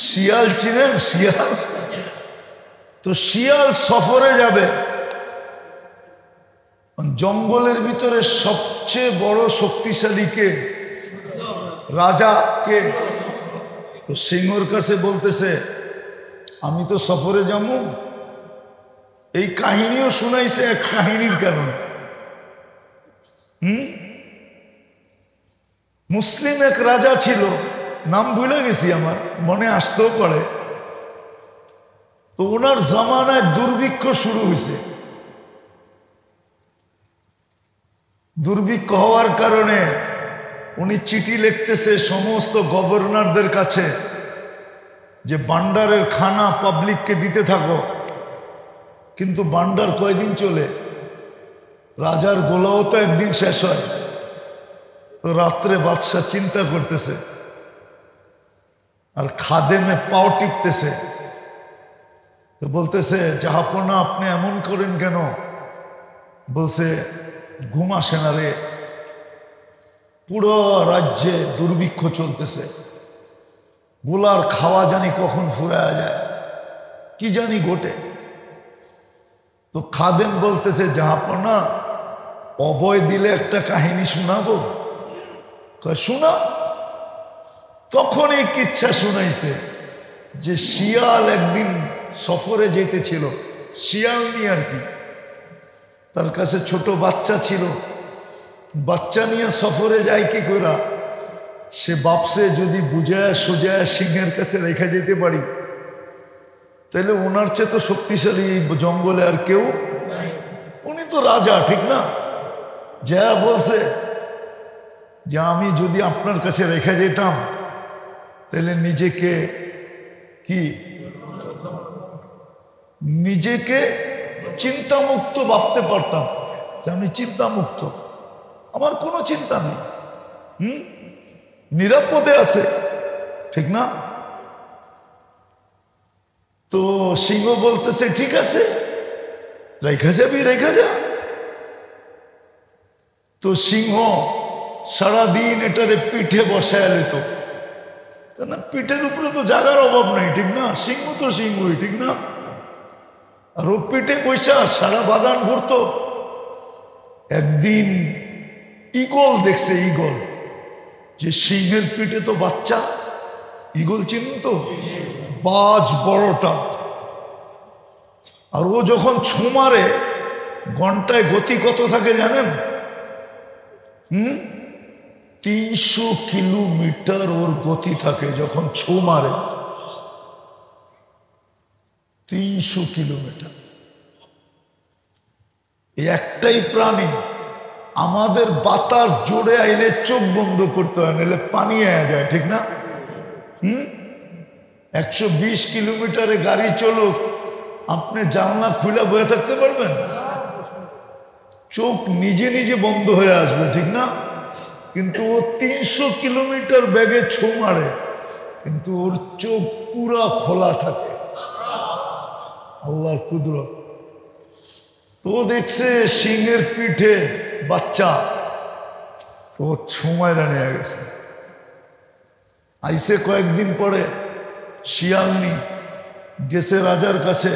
শিয়াল চিনেন? শিয়াল তো শিয়াল সফরে যাবে, জঙ্গলের ভিতরে সবচেয়ে বড় শক্তিশালী কে? রাজা কে? তো সিংহর কাছে বলতেছে আমি তো সফরে যাবো। এই কাহিনীও শুনাইছে এক কাহিনীর কারণে। মুসলিম এক রাজা ছিল, নাম ভুলে গেছি, আমার মনে আসতেও পারে। তো ওনার জামানায় দুর্ভিক্ষ শুরু হয়েছে। দুর্ভিক্ষ হওয়ার কারণে উনি চিঠি লিখতেছে সমস্ত গভর্নরদের কাছে যে ভান্ডারের খানা পাবলিককে দিতে থাকো। কিন্তু ভান্ডার কয়দিন চলে? রাজার গোলাও তো একদিন শেষ হয়। তো রাত্রে বাদশাহ চিন্তা করতেছে আর খাদেমে পাও টিপতেছে। তো বলতেছে জাহাপনা আপনি এমন করেন কেন? বলছে ঘুম আসে না রে, পুরো রাজ্যে দুর্ভিক্ষ চলতেছে, গোলার খাওয়া জানি কখন ফুরায়া যায়, কি জানি ঘটে। তো খাদেম বলতেছে জাহাপনা অভয় দিলে একটা কাহিনী শোনাবো। শোনা। তখন এই কিচ্ছা শুনাইছে যে শিয়াল একদিন সফরে যেতেছিল, শিয়াল নিয়ে আর কি, তার কাছে ছোট বাচ্চা ছিল, বাচ্চা নিয়ে সফরে যায় কি করে? সে বাপসে যদি বুঝায় সোজায় সিংহের কাছে রেখে যেতে পারি, তাহলে ওনার চেয়ে তো শক্তিশালী এই জঙ্গলে আর কেউ, উনি তো রাজা, ঠিক না? যা বলছে যে আমি যদি আপনার কাছে রেখে যেতাম তাহলে নিজেকে কি, নিজেকে চিন্তামুক্ত ভাবতে পারতাম যে আমি চিন্তামুক্ত, আমার কোনো চিন্তা নেই, নিরাপদে আছে, ঠিক না? তো সিংহ বলতেছে ঠিক আছে, রেখা যাবি, রেখা যা। তো সিংহ সারাদিন এটারে পিঠে বসায় নিত, না পিঠের উপরে তো জায়গার অভাব নাই, ঠিক না? সিংহ তো সিংহই, ঠিক না? আর ও পিঠে বৈশা সারা বাগান ঘুরতো। একদিন ঈগল দেখছে, ঈগল, যে সিংহের পিঠে তো বাচ্চা, ঈগল চিনুন তো, বাজ বড়টা। আর ও যখন ছোঁ মারে ঘন্টায় গতি কত থাকে জানেন? 300 কিলোমিটার ওর গতি থাকে যখন ছোঁ মারে, 300 কিলোমিটার। একটাই প্রাণী, আমাদের বাতাস জোরে আইলে চোখ বন্ধ করতে হয়, নাহলে পানি আয়া যায়, ঠিক না? 120 কিলোমিটারে গাড়ি চলুক, আপনি জানলা খুলে বয়ে থাকতে পারবেন? চোখ নিজে নিজে বন্ধ হয়ে আসবে, ঠিক না? কিন্তু ও 300 কিলোমিটার বেগে ছোঁ মারে, কিন্তু ওর চোখ পুরা খোলা থাকে, আল্লাহর কুদরত। তো দেখছে সিংহের পিঠে বাচ্চা, তো ছোঁ মাইরা নিয়ে গেছে। আইসে কয়েকদিন পরে শিয়ালনি গেছে রাজার কাছে,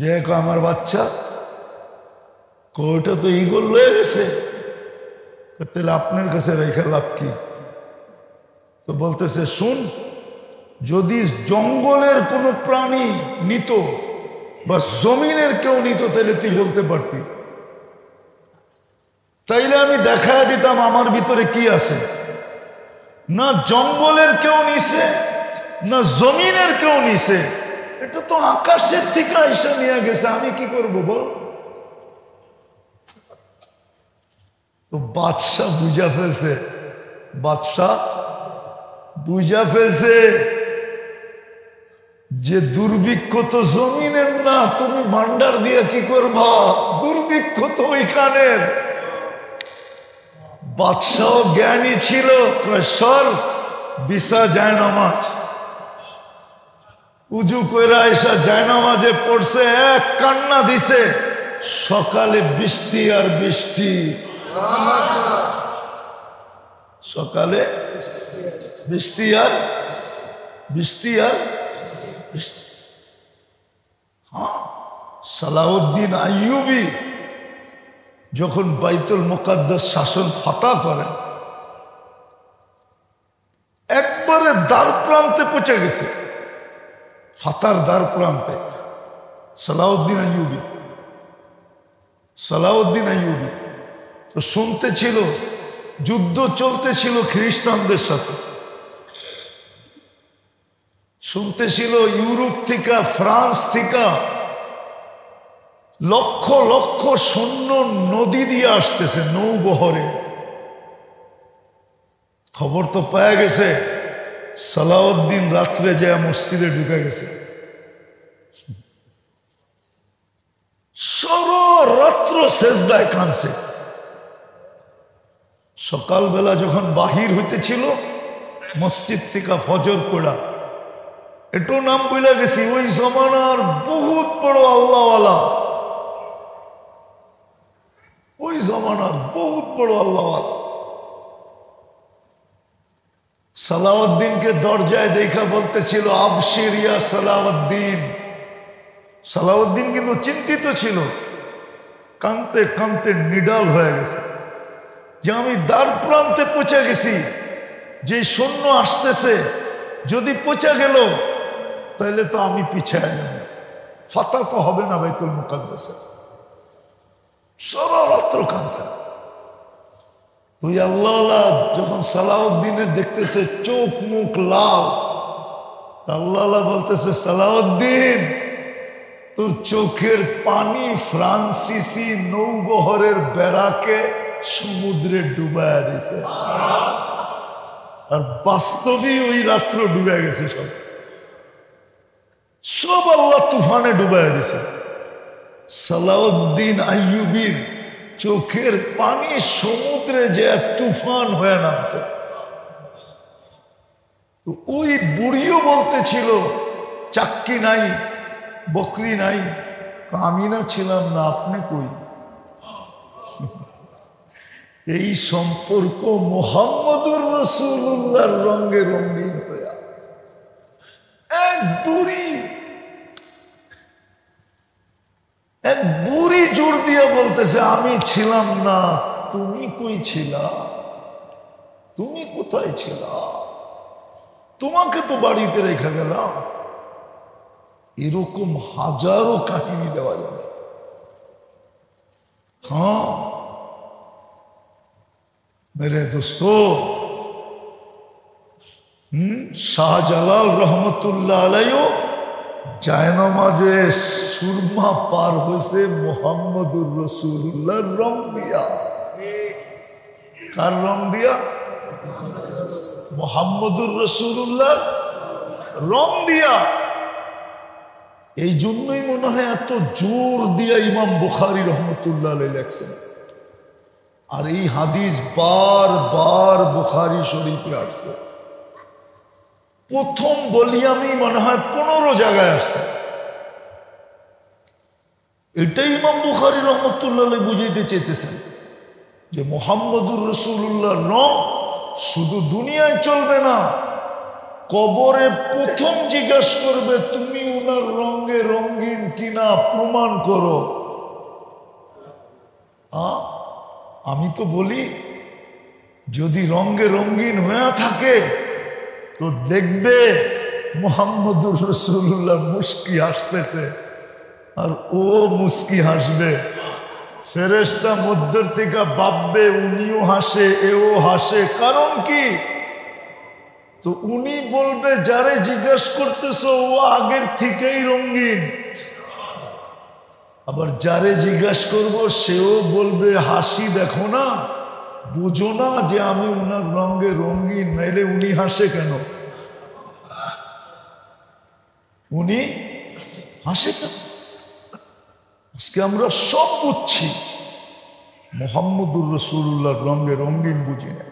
যে আমার বাচ্চা, ওটা তো ঈগল লয়ে গেছে, তাহলে আপনার কাছে রেখে লাভ কি? তো বলতেছে শুন, যদি জঙ্গলের কোনো প্রাণী নিত বা জমিনের কেউ নিত তাহলে তুই বলতে পারতি, তাইলে আমি দেখায় দিতাম আমার ভিতরে কি আছে। না জঙ্গলের কেউ নিছে, না জমিনের কেউ নিছে, এটা তো আকাশের থেকে আইসা নিয়ে গেছে, আমি কি করব বল? তো বাদশাহ বুঝা ফেলছে, বাদশাহ বুঝা ফেলছে যে দুর্ভিক্ষ তো জমিনের না, তুমি ভান্ডার দিয়ে কি করবা? দুর্ভিক্ষ তো ওইখানের। বাদশাহ জ্ঞানী ছিল, সর বিশা যায় নামাজ, উজু কইরা এসা যায় নামাজে পড়ছে, এক কান্না দিছে, সকালে বৃষ্টি আর বৃষ্টি। সকালে বৃষ্টি আর বৃষ্টি আর বৃষ্টি। হ্যাঁ, সালাউদ্দিন আইয়ুবী যখন বাইতুল মুকাদ্দাস শাসন ফাতা করেন, একবারে দ্বার প্রান্তে পৌঁছে গেছে, ফাতার দ্বার প্রান্তে। সালাউদ্দিন আইয়ুবী, সালাউদ্দিন আইয়ুবী তো শুনতে ছিল যুদ্ধ চলতেছিল খ্রিস্টানদের সাথে, শুনতে ছিল ইউরোপ থেকে, ফ্রান্স থেকে লক্ষ লক্ষ সৈন্য নদী দিয়ে আসতেছে নৌবহরে। খবর তো পাওয়া গেছে, সালাউদ্দিন রাত্রে যায় মসজিদে ঢুকে গেছে। সর্বরাত্র সেজদায় কাঁদছে। সকালবেলা যখন বাহির হইতেছিল মসজিদ থেকে ফজর পড়া, এটাও নাম বইলা গেছি, ওই জমানার বহুত বড় আল্লাহওয়ালা, ওই জমানার বহুত বড় আল্লাহওয়ালা সালাউদ্দিনকে দরজায় দেখা বলতেছিল, আবশির ইয়া সালাউদ্দিন। সালাউদ্দিন কিন্তু চিন্তিত ছিল, কাঁদতে কাঁদতে নিডাল হয়ে গেছে যে আমি দ্বার প্রান্তে পৌঁছে গেছি, যে সৈন্য আসতেছে যদি পৌঁছে গেল তাহলে তো আমি পিছিয়ে যাব, ফাতা তো হবে না বাইতুল মুকাদ্দাসে। সারা রাত্র কাঁদছে। তুই আল্লাহ যখন সালাউদ্দিনের দেখতেছে চোখ মুখ লাল, আল্লাহ বলতেছে, সালাউদ্দিন তোর চোখের পানি ফ্রান্সিসি নৌবহরের বেড়াকে সমুদ্রে ডুবাইয়া দিছে। আর বাস্তবেই ওই রাত্র ডুবে গেছে, সব সব আল্লাহ তুফানে ডুবাইয়া দিছে। সালাউদ্দিন আইয়ুবীর চোখের পানি সমুদ্রে যে তুফান হয়ে নামছে। তো ওই বুড়িও বলতেছিল, চাক্কি নাই, বকরি নাই। আমি না ছিলাম না, আপনি কই? এই সম্পর্ক মুহাম্মদুর রাসূলুল্লাহর রঙে রঙিন হইয়া এক বুড়ি জোর দিয়ে বলতেছে, আমি ছিলাম না, তুমি কই ছিলা? তুমি কোথায় ছিলা? তোমাকে তো বাড়িতে রেখে গেলাম। এরকম হাজারো কাহিনী দেওয়া যাবে। হ্যাঁ মেরে দোস্তো, শাহজালাল রহমতুল্লাহ আলাইহিও জায়নামাজে সুরমা পার হয়েছে মুহাম্মদুর রাসূলুল্লাহর রং দিয়া। কার রং দিয়া? মুহাম্মদুর রাসূলুল্লাহর রং দিয়া। এই জন্যই মনে হয় এত জোর দিয়া ইমাম বুখারী রহমতুল্লাহ আলাইহি লেখছেন। আর এই হাদিস বারবার বুখারী শরীফে আসছে। প্রথম ভলিউমে মনে হয় 15 জায়গায় আসছে। এটাই ইমাম বুখারী রহমতুল্লাহ আলাইহি বুঝাইতে চাইতেছেন যে মুহাম্মদুর রাসূলুল্লাহর রং শুধু দুনিয়ায় চলবে না, কবরে প্রথম জিজ্ঞাসা করবে, তুমি উনার রঙে রঙিন কিনা প্রমাণ করো। আমি তো বলি, যদি রঙে রঙিন হয়ে থাকে তো দেখবে মুহাম্মদুর রাসূলুল্লাহ মুস্কি হাসতেছে, আর ও মুস্কি হাসবে। ফেরেশতা মধ্যের থেকে ভাববে উনিও হাসে, এও হাসে। কারণ কি? তো উনি বলবে, যারে জিজ্ঞাসা করতেছ ও আগের থেকেই রঙিন। আবার যারে জিজ্ঞাসা করব সেও বলবে, হাসি দেখো না, বুঝো না যে আমি উনার রঙে রঙিন, নাইলে উনি হাসে কেন? উনি হাসে কেন? আজকে আমরা সব বুঝছি, মুহাম্মদুর রাসূলুল্লাহর রঙে রঙিন বুঝি না।